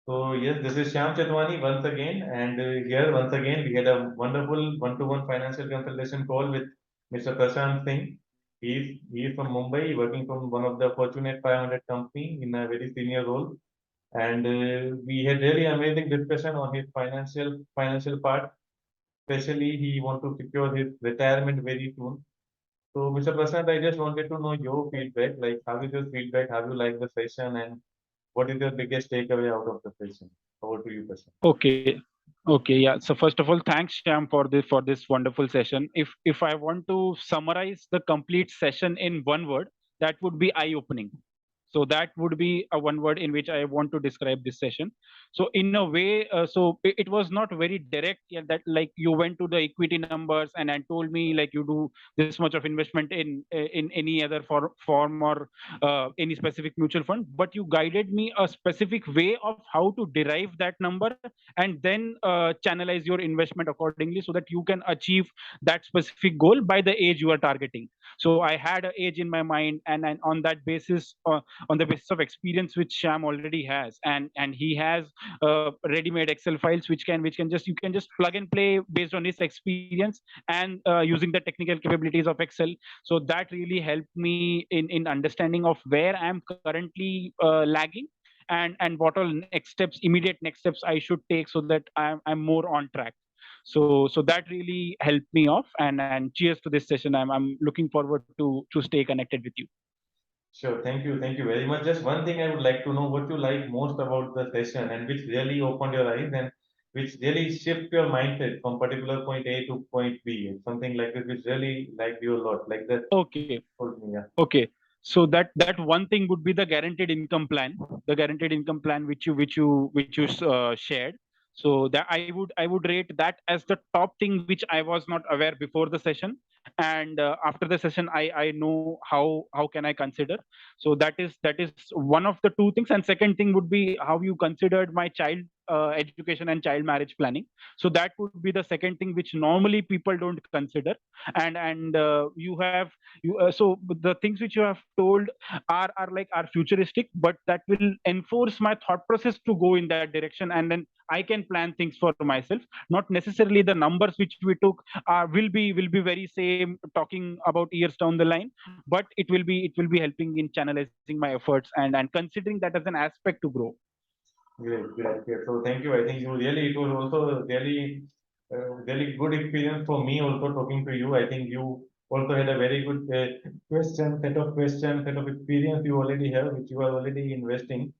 So yes, this is Shyam Chetwani once again, and here once again we had a wonderful one-to-one financial consultation call with Mr. Prashant Singh. He is from Mumbai, working from one of the Fortune 500 company in a very senior role, and we had really amazing discussion on his financial part. Especially, he want to secure his retirement very soon. So, Mr. Prashant, I just wanted to know your feedback. Like, how is your feedback? How you like the session, and what is your biggest takeaway out of the session? Over to you, Prashant. Okay. Okay. Yeah. So first of all, thanks, Sham, for this wonderful session. If I want to summarize the complete session in one word, that would be eye-opening. So that would be a one word in which I want to describe this session. So in a way, so it was not very direct. Yeah, that like you went to the equity numbers and told me like you do this much of investment in any other form or any specific mutual fund, but you guided me a specific way of how to derive that number and then channelize your investment accordingly so that you can achieve that specific goal by the age you are targeting. So I had an age in my mind, and on that basis, on the basis of experience which Sham already has, and he has ready-made Excel files which can just you can just plug and play based on his experience and using the technical capabilities of Excel. So that really helped me in understanding of where I'm currently lagging and what all next steps, immediate next steps I should take so that I'm more on track. So that really helped me off, and cheers to this session. I'm looking forward to stay connected with you. Sure. Thank you very much. Just one thing I would like to know what you like most about the session and which really opened your eyes and which really shift your mindset from particular point A to point B. Something like this, which really liked you a lot. Like that Okay. told me, yeah. Okay. So that one thing would be the guaranteed income plan, the guaranteed income plan which you shared. So that I would rate that as the top thing which I was not aware before the session, and after the session I know how can I consider. So that is one of the two things, and second thing would be how you considered my child education and child marriage planning. So that would be the second thing which normally people don't consider, and you have so the things which you have told are futuristic, but that will enforce my thought process to go in that direction, and then I can plan things for myself. Not necessarily the numbers which we took will be very same talking about years down the line, but it will be helping in channelizing my efforts and considering that as an aspect to grow. Great, great, great. So thank you. I think you really, it was also really good experience for me also talking to you. I think you also had a very good set of experience you already have, which you are already investing.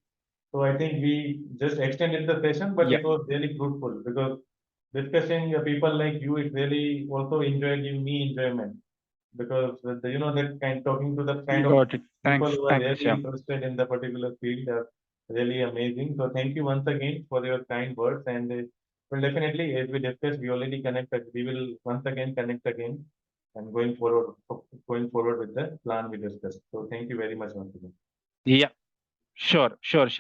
So I think we just extended the session, but Yeah, it was really fruitful because discussing people like you, it really also give me enjoyment because that kind talking to the kind of got it. people Thanks, who are thanks, really Shyam. interested in the particular field are really amazing. So thank you once again for your kind words and well definitely as we discussed we already connected. We will once again connect again and going forward with the plan we discussed. So thank you very much once again. Yeah, sure, sure,